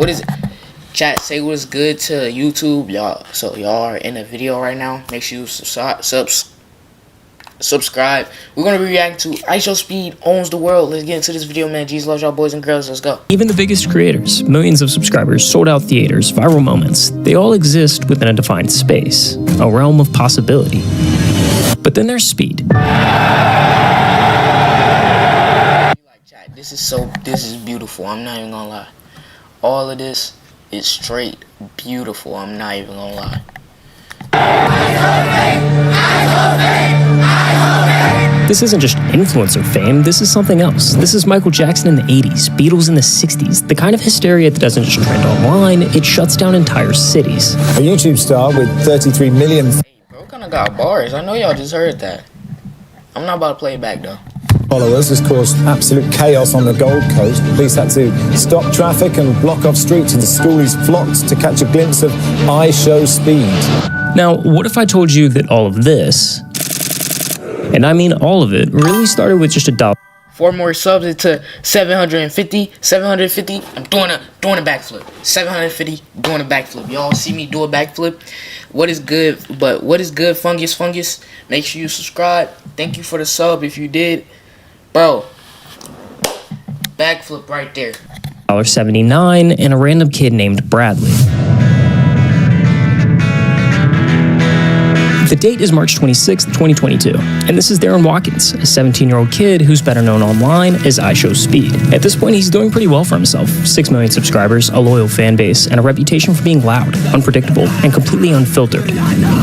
What is it? Chat, say what's good to YouTube, y'all. So y'all are in a video right now. Make sure you subscribe. We're gonna be reacting to Ishowspeed owns the world. Let's get into this video, man. Jesus loves y'all, boys and girls. Let's go. Even the biggest creators, millions of subscribers, sold out theaters, viral moments, they all exist within a defined space, a realm of possibility. But then there's speed. This is beautiful. I'm not even gonna lie. All of this is straight beautiful. I'm not even gonna lie. This isn't just influencer fame, this is something else. This is Michael Jackson in the 80s, Beatles in the 60s, the kind of hysteria that doesn't just trend online, it shuts down entire cities. A YouTube star with 33 million... Hey, bro, kinda got bars. I know y'all just heard that. I'm not about to play it back, though. ...followers has caused absolute chaos on the Gold Coast. Police had to stop traffic and block off streets as the schoolies flocked to catch a glimpse of Ishowspeed. Now, what if I told you that all of this, and I mean all of it, really started with just $1. 4 more subs to 750. I'm doing a backflip. 750, doing a backflip. Y'all see me do a backflip. What is good? But what is good, fungus? Make sure you subscribe. Thank you for the sub if you did. Bro, backflip right there. $79 and a random kid named Bradley. The date is March 26, 2022, and this is Darren Watkins, a 17-year-old kid who's better known online as Ishowspeed. At this point, he's doing pretty well for himself. 6 million subscribers, a loyal fan base, and a reputation for being loud, unpredictable, and completely unfiltered.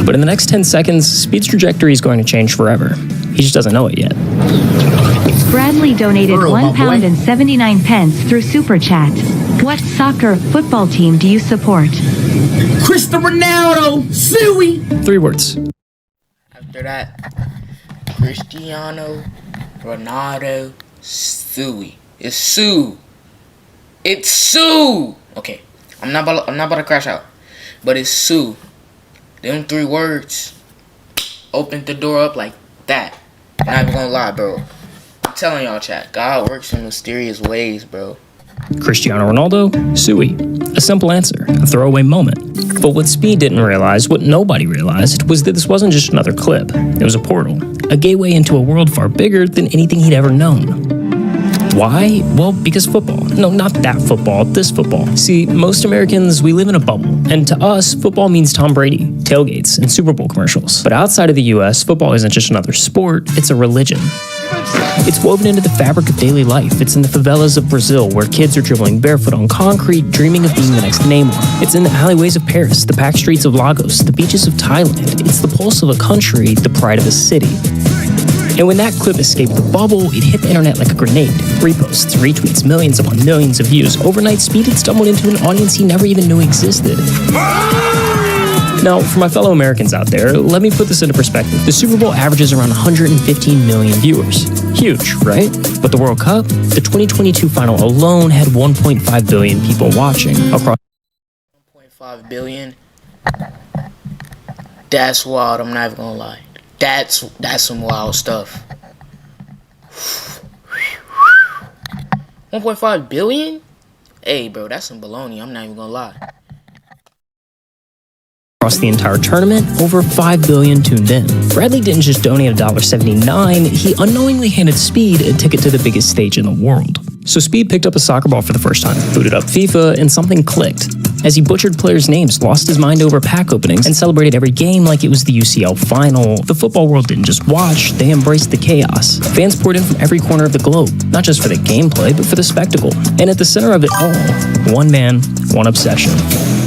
But in the next 10 seconds, Speed's trajectory is going to change forever. He just doesn't know it yet. Bradley donated £1.79 through Super Chat. What soccer football team do you support? Cristiano Ronaldo, Suey. 3 words. After that, Cristiano Ronaldo, Suey. It's Sue. It's Sue. Okay, I'm not about to crash out, but it's Sue. Them 3 words opened the door up like that. I'm not even gonna lie, bro. I'm telling y'all, chat, God works in mysterious ways, bro. Cristiano Ronaldo, Suey. A simple answer, a throwaway moment. But what Speed didn't realize, what nobody realized, was that this wasn't just another clip. It was a portal, a gateway into a world far bigger than anything he'd ever known. Why? Well, because football. No, not that football, this football. See, most Americans, we live in a bubble, and to us, football means Tom Brady, tailgates, and Super Bowl commercials. But outside of the US, football isn't just another sport, it's a religion. It's woven into the fabric of daily life. It's in the favelas of Brazil, where kids are dribbling barefoot on concrete, dreaming of being the next Neymar. It's in the alleyways of Paris, the packed streets of Lagos, the beaches of Thailand. It's the pulse of a country, the pride of a city. And when that clip escaped the bubble, it hit the internet like a grenade. Reposts, retweets, millions upon millions of views. Overnight, Speed had stumbled into an audience he never even knew existed. Now, for my fellow Americans out there, let me put this into perspective. The Super Bowl averages around 115 million viewers. Huge, right? But the World Cup, the 2022 final alone had 1.5 billion people watching across 1.5 billion. That's wild, I'm not even gonna lie. That's some wild stuff. 1.5 billion? Hey, bro, that's some baloney. I'm not even gonna lie. Across the entire tournament, over 5 billion tuned in. Bradley didn't just donate $1.79, he unknowingly handed Speed a ticket to the biggest stage in the world. So Speed picked up a soccer ball for the first time, booted up FIFA, and something clicked. As he butchered players' names, lost his mind over pack openings, and celebrated every game like it was the UCL final, the football world didn't just watch, they embraced the chaos. Fans poured in from every corner of the globe, not just for the gameplay, but for the spectacle. And at the center of it all, one man, one obsession.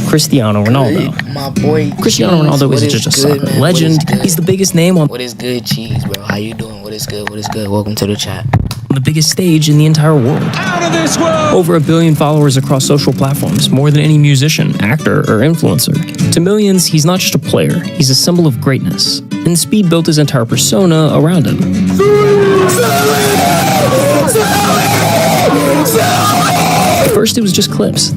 Cristiano Ronaldo. Hey, my boy Cristiano Ronaldo isn't just a soccer legend, he's the biggest name on... What is good, Cheese, bro? How you doing? What is good? Welcome to the chat. The biggest stage in the entire world. Out of this world! Over 1 billion followers across social platforms, more than any musician, actor, or influencer. To millions, he's not just a player, he's a symbol of greatness. And Speed built his entire persona around him. At first, it was just clips.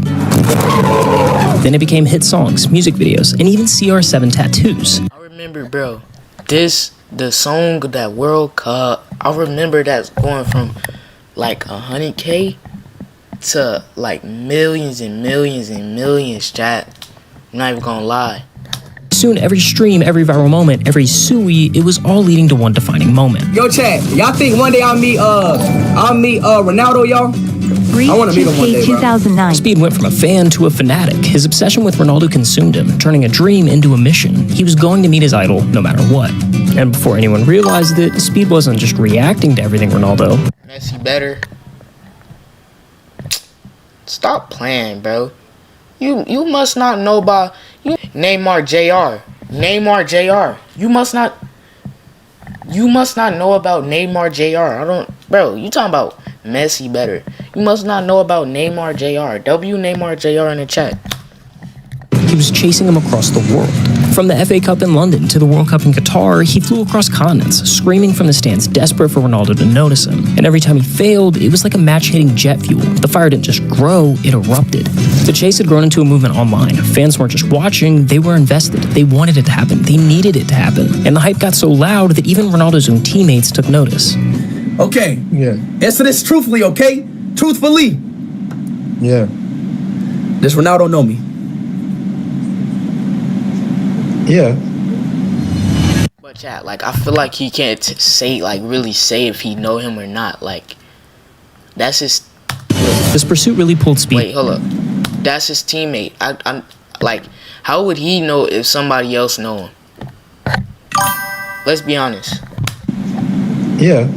Then it became hit songs, music videos, and even CR7 tattoos. I remember, bro, the song, that World Cup, I remember that's going from like 100K to like millions and millions and millions, chat. I'm not even gonna lie. Soon, every stream, every viral moment, every Sui, it was all leading to one defining moment. Yo, chat, y'all think one day I'll meet Ronaldo, y'all? Reach I wanna meet him one 2K day, bro. 2009. Speed went from a fan to a fanatic. His obsession with Ronaldo consumed him, turning a dream into a mission. He was going to meet his idol no matter what. And before anyone realized it, Speed wasn't just reacting to everything Ronaldo. Messi better. Stop playing, bro. You must not know about Neymar Jr. Neymar Jr. You must not know about Neymar Jr. Bro, you talking about Messi better. You must not know about Neymar Jr. W Neymar Jr. in the chat. He was chasing him across the world. From the FA Cup in London to the World Cup in Qatar, he flew across continents, screaming from the stands, desperate for Ronaldo to notice him. And every time he failed, it was like a match hitting jet fuel. The fire didn't just grow, it erupted. The chase had grown into a movement online. Fans weren't just watching, they were invested. They wanted it to happen. They needed it to happen. And the hype got so loud that even Ronaldo's own teammates took notice. Okay. Yeah. Answer this truthfully, okay? Truthfully. Yeah. Does Ronaldo know me? Yeah. But chat, like, I feel like he can't really say if he know him or not. Like, that's his. This pursuit really pulled Speed. Wait, hold up. That's his teammate. I'm like, how would he know if somebody else know him? Let's be honest. Yeah.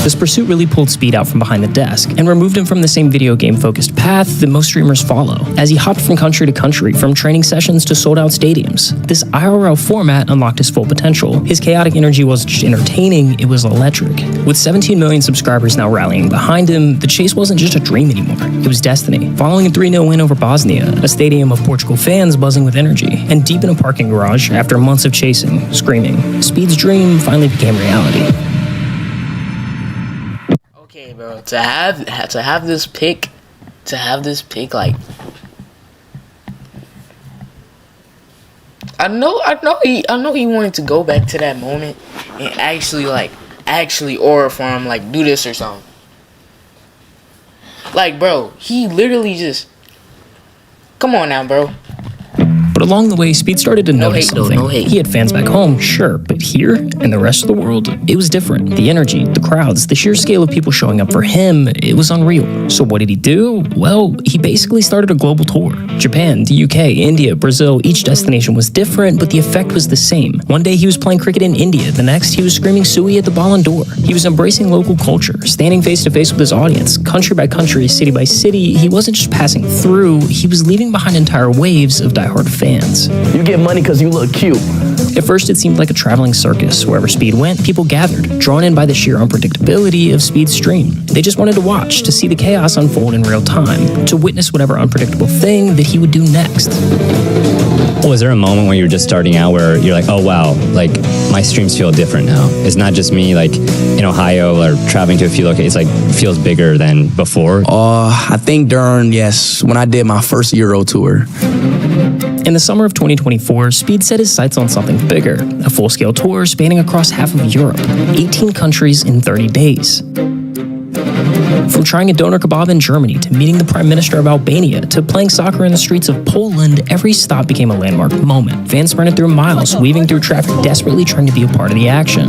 This pursuit really pulled Speed out from behind the desk and removed him from the same video game focused path that most streamers follow. As he hopped from country to country, from training sessions to sold out stadiums, this IRL format unlocked his full potential. His chaotic energy wasn't just entertaining, it was electric. With 17 million subscribers now rallying behind him, the chase wasn't just a dream anymore, it was destiny. Following a 3-0 win over Bosnia, a stadium of Portugal fans buzzing with energy, and deep in a parking garage after months of chasing, screaming, Speed's dream finally became reality. Okay, bro. To have this pick, like, I know he wanted to go back to that moment and actually aura for him, like, do this or something. Like, bro, he literally just, come on now, bro. But along the way, Speed started to notice hate, though, something. no hate. He had fans back home, sure, but here, in the rest of the world, it was different. The energy, the crowds, the sheer scale of people showing up for him, it was unreal. So what did he do? Well, he basically started a global tour. Japan, the UK, India, Brazil, each destination was different, but the effect was the same. One day he was playing cricket in India, the next he was screaming Sui at the Ballon d'Or. He was embracing local culture, standing face to face with his audience, country by country, city by city. He wasn't just passing through, he was leaving behind entire waves of diehard fans. You get money because you look cute. At first, it seemed like a traveling circus. Wherever Speed went, people gathered, drawn in by the sheer unpredictability of Speed's stream. They just wanted to watch, to see the chaos unfold in real time, to witness whatever unpredictable thing that he would do next. Was there a moment when you were just starting out where you're like, oh wow, like my streams feel different now? It's not just me like in Ohio or traveling to a few locations, it's like feels bigger than before? I think when I did my first Euro tour. In the summer of 2024, Speed set his sights on something bigger, a full-scale tour spanning across half of Europe, 18 countries in 30 days. From trying a doner kebab in Germany to meeting the Prime Minister of Albania to playing soccer in the streets of Poland, every stop became a landmark moment. Fans sprinted through miles, weaving through traffic, desperately trying to be a part of the action.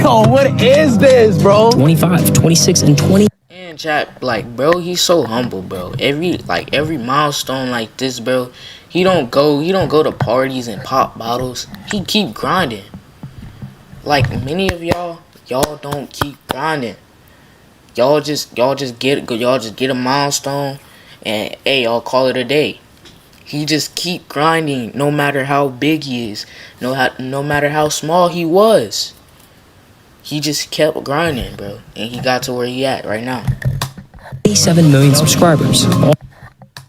Yo, what is this, bro? 25, 26, and 20. And chat, like, bro, he's so humble, bro. Every milestone like this, bro, he don't go to parties and pop bottles. He keep grinding. Like many of y'all don't keep grinding. Y'all just get a milestone and hey, y'all call it a day. He just keep grinding no matter how big he is, no matter how small he was. He just kept grinding, bro, and he got to where he at right now. 87 million subscribers.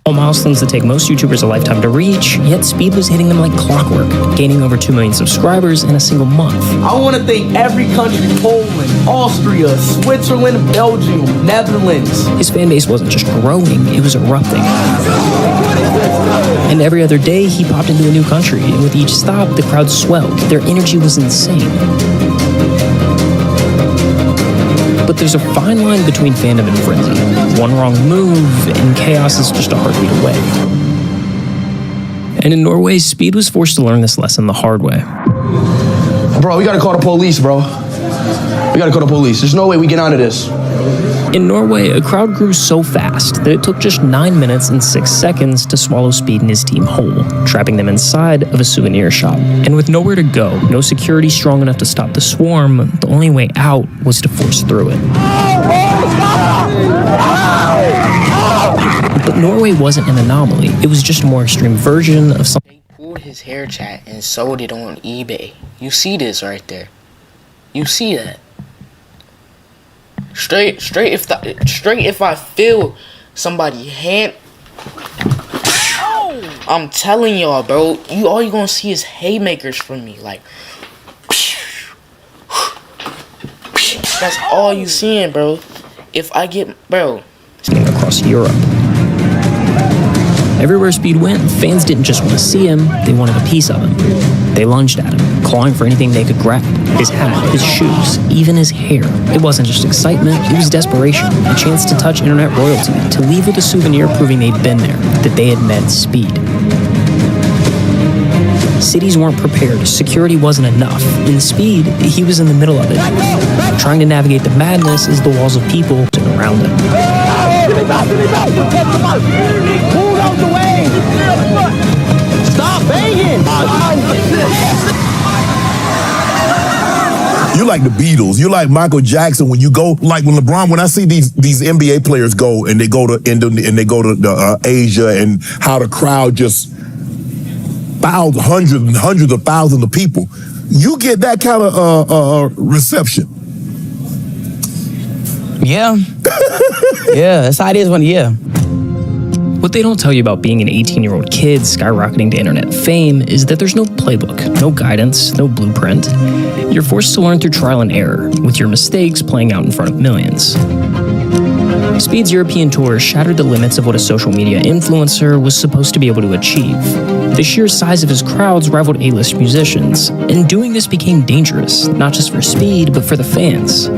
All milestones that take most YouTubers a lifetime to reach, yet Speed was hitting them like clockwork, gaining over 2 million subscribers in a single month. I want to thank every country, Poland, Austria, Switzerland, Belgium, Netherlands. His fan base wasn't just growing, it was erupting. And every other day, he popped into a new country, and with each stop, the crowd swelled. Their energy was insane. But there's a fine line between fandom and frenzy. One wrong move, and chaos is just a heartbeat away. And in Norway, Speed was forced to learn this lesson the hard way. Bro, we gotta call the police, bro. We gotta call the police. There's no way we get out of this. In Norway, a crowd grew so fast that it took just 9 minutes and 6 seconds to swallow Speed and his team whole, trapping them inside of a souvenir shop. And with nowhere to go, no security strong enough to stop the swarm, the only way out was to force through it. But Norway wasn't an anomaly. It was just a more extreme version of something. They pulled his hair chat and sold it on eBay. You see this right there. You see that. Straight if I feel somebody hand, I'm telling y'all, bro, all you gonna see is haymakers from me, like that's all you seeing, bro. If I get, bro, across Europe. Everywhere Speed went, fans didn't just want to see him, they wanted a piece of him. They lunged at him, clawing for anything they could grab. His hat, his shoes, even his hair. It wasn't just excitement, it was desperation. A chance to touch internet royalty, to leave with a souvenir proving they'd been there, that they had met Speed. Cities weren't prepared, security wasn't enough. In Speed, he was in the middle of it, trying to navigate the madness as the walls of people around him. Move out the way! Stop banging! You're like the Beatles. You're like Michael Jackson when you go, like when LeBron, when I see these NBA players go and they go to Asia and how the crowd just thousands, hundreds and hundreds of thousands of people, you get that kind of reception. Yeah. Yeah, that's how it is What they don't tell you about being an 18-year-old kid skyrocketing to internet fame is that there's no playbook, no guidance, no blueprint. You're forced to learn through trial and error, with your mistakes playing out in front of millions. Speed's European tour shattered the limits of what a social media influencer was supposed to be able to achieve. The sheer size of his crowds rivaled A-list musicians, and doing this became dangerous, not just for Speed, but for the fans.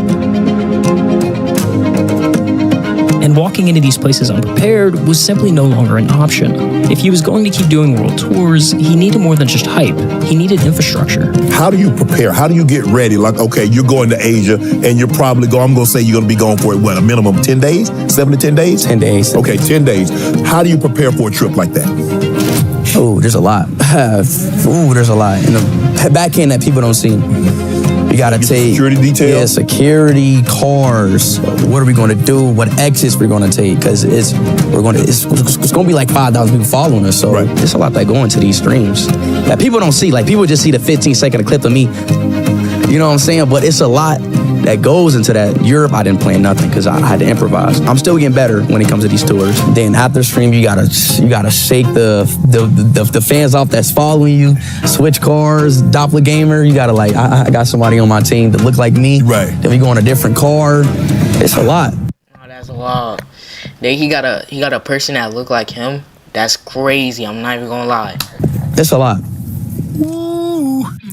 And walking into these places unprepared was simply no longer an option. If he was going to keep doing world tours, he needed more than just hype. He needed infrastructure. How do you prepare? How do you get ready? Like, okay, you're going to Asia and you're probably going, I'm going to say you're going to be going for, what, a minimum of 10 days? 7 to 10 days? 10 days. Okay, 10 days. How do you prepare for a trip like that? Oh, there's a lot. There's a lot. And the back end that people don't see. You gotta take security details. Yeah, security, cars. What are we gonna do? What exits we're gonna take? Because it's gonna be like 5,000 people following us. So There's a lot that go into these streams that people don't see. Like people just see the 15-second clip of me. You know what I'm saying? But it's a lot that goes into that. Europe, I didn't plan nothing because I had to improvise. I'm still getting better when it comes to these tours. Then after stream, you gotta shake the fans off that's following you. Switch cars, doppelganger. You gotta I got somebody on my team that look like me. Right. Then we go on a different car. It's a lot. Oh, that's wild. Then he got a person that look like him. That's crazy. I'm not even gonna lie. It's a lot.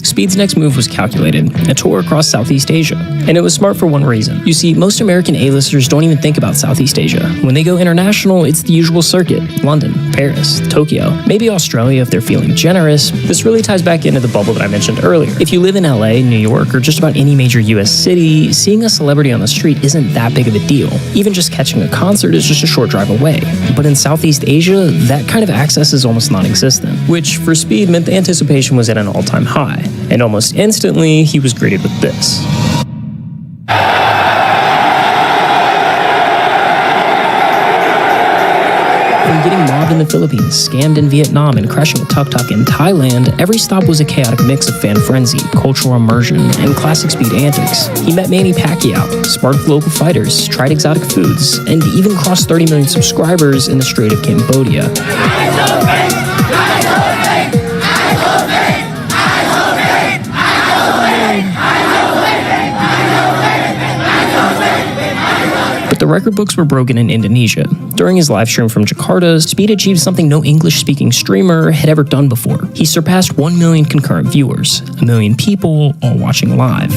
Speed's next move was calculated, a tour across Southeast Asia. And it was smart for one reason. You see, most American A-listers don't even think about Southeast Asia. When they go international, it's the usual circuit. London, Paris, Tokyo, maybe Australia if they're feeling generous. This really ties back into the bubble that I mentioned earlier. If you live in LA, New York, or just about any major US city, seeing a celebrity on the street isn't that big of a deal. Even just catching a concert is just a short drive away. But in Southeast Asia, that kind of access is almost non-existent, which for Speed meant the anticipation was at an all-time high. And almost instantly, he was greeted with this. From getting mobbed in the Philippines, scammed in Vietnam, and crashing a tuk-tuk in Thailand, every stop was a chaotic mix of fan frenzy, cultural immersion, and classic Speed antics. He met Manny Pacquiao, sparked local fighters, tried exotic foods, and even crossed 30 million subscribers in the Strait of Cambodia. But The record books were broken in Indonesia. During his live stream from Jakarta, Speed achieved something no English-speaking streamer had ever done before. He surpassed 1 million concurrent viewers, 1 million people all watching live.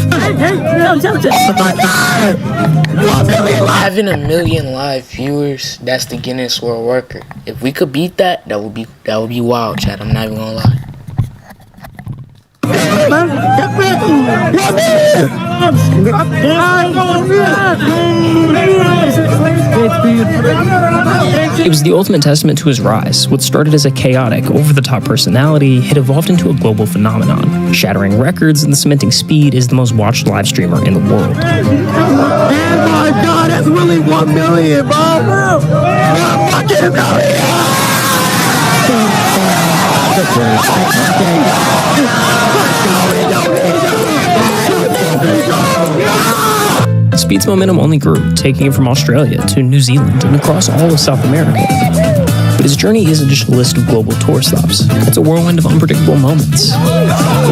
Having 1 million live viewers, that's the Guinness World Record. If we could beat that, that would be wild, Chad. I'm not even gonna lie. It was the ultimate testament to his rise. What started as a chaotic, over-the-top personality had evolved into a global phenomenon, shattering records and cementing Speed as the most watched live streamer in the world. Oh my God, that's really 1 million, bro! Fucking Speed's momentum only grew, taking him from Australia to New Zealand and across all of South America. But his journey isn't just a list of global tour stops. It's a whirlwind of unpredictable moments.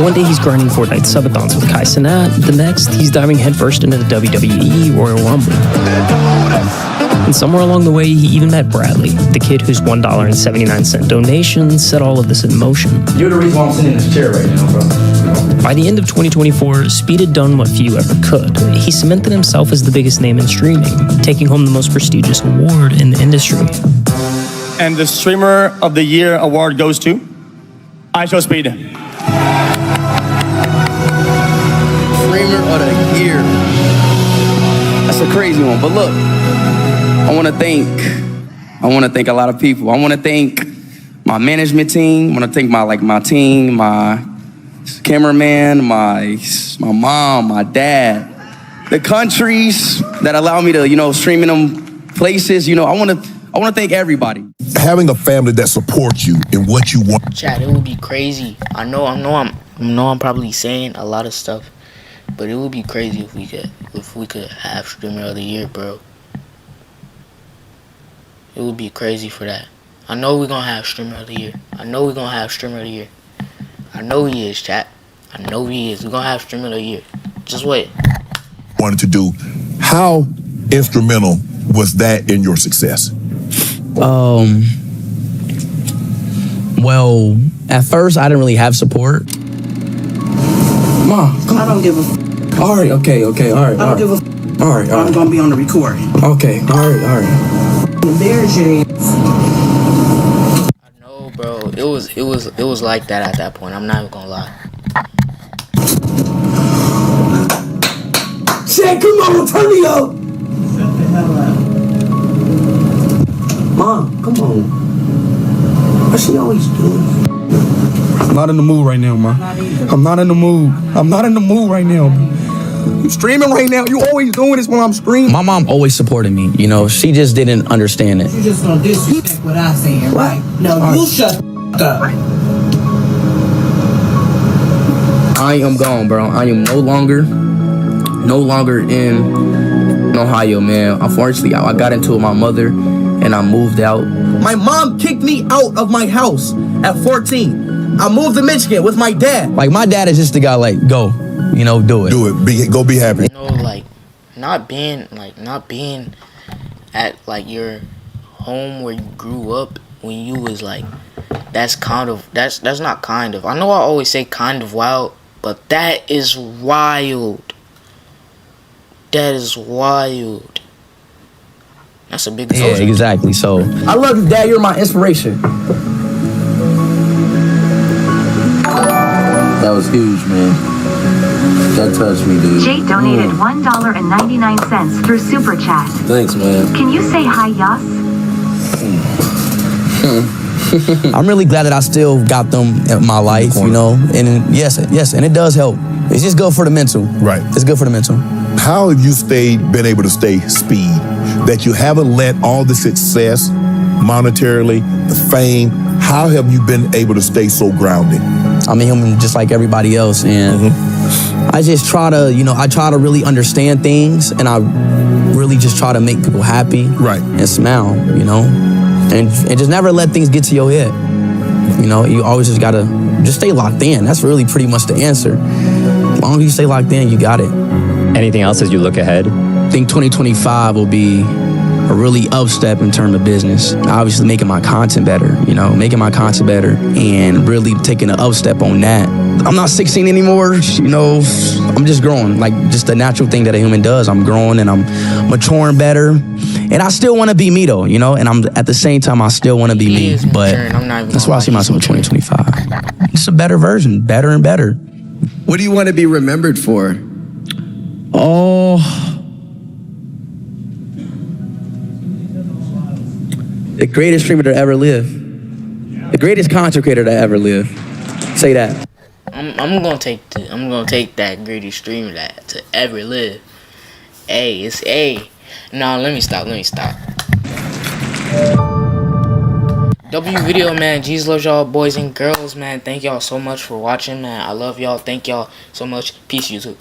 One day he's grinding Fortnite subathons with Kai Cenat. The next, he's diving headfirst into the WWE Royal Rumble. And somewhere along the way, he even met Bradley, the kid whose $1.79 donation set all of this in motion. You're the reason why I'm sitting in this chair right now, bro. By the end of 2024, Speed had done what few ever could. He cemented himself as the biggest name in streaming, taking home the most prestigious award in the industry. And the Streamer of the Year award goes to Ishowspeed. Streamer of the Year. That's a crazy one, but look, I want to thank a lot of people. I want to thank my management team. I want to thank my team, my cameraman, my mom, my dad, the countries that allow me to, stream in them places. I want to thank everybody. Having a family that supports you in what you want. Chad, it would be crazy. I know I'm probably saying a lot of stuff, but it would be crazy if we could have Streamer of the Year, bro. It would be crazy for that. I know we're gonna have Streamer of the Year. I know he is, chat. I know he is. We're gonna have Streamer of the Year. Just wait. Wanted to do. How instrumental was that in your success? Well, at first I didn't really have support. Mom, come on. I don't give a f. All right, okay, all right. I don't give a f. All right. I'm gonna be on the recording. Okay, all right. There's your I know, bro. It was like that at that point. I'm not even gonna lie. Shit, come on, turn me up. Shut the hell up. Mom, come on. What's she always doing? I'm not in the mood right now, man. I'm not in the mood right now. You streaming right now? You always doing this when I'm streaming? My mom always supported me. She just didn't understand it. You just gonna disrespect what I'm saying, right? No, you shut the up. I am gone, bro. I am no longer in Ohio, man. Unfortunately, I got into it with my mother and I moved out. My mom kicked me out of my house at 14. I moved to Michigan with my dad. Like, my dad is just the guy, like, go, do it. Do it. Go be happy. Not being at your home where you grew up when you was that's not kind of. I know I always say kind of wild, but that is wild. That is wild. That's a big deal. Yeah, exactly. So I love you, Dad. You're my inspiration. That was huge, man. That touched me, dude. Jay donated $1.99 through Super Chat. Thanks, man. Can you say hi, Yas? I'm really glad that I still got them in my life, And yes, and it does help. It's just good for the mental. Right. It's good for the mental. How have you been able to stay Speed? That you haven't let all the success, monetarily, the fame, how have you been able to stay so grounded? I'm a human just like everybody else, and I just try to, I try to really understand things, and I really just try to make people happy, right, and smile, and just never let things get to your head. You always just gotta just stay locked in. That's really pretty much the answer. As long as you stay locked in, you got it. Anything else as you look ahead? I think 2025 will be a really up step in terms of business. Obviously making my content better, you know, making my content better and really taking an up step on that. I'm not 16 anymore, you know, I'm just growing, like just the natural thing that a human does. I'm growing and I'm maturing better. And I still want to be me though, you know, and I'm at the same time, I still want to be me. But that's why I see myself in 2025. It's a better version, better and better. What do you want to be remembered for? Oh, the greatest streamer to ever live. The greatest content creator to ever live. Say that. I'm gonna take that greatest streamer that to ever live. Hey, it's A. No, let me stop. W video, man. Jesus loves y'all, boys and girls, man. Thank y'all so much for watching, man. I love y'all. Thank y'all so much. Peace, YouTube.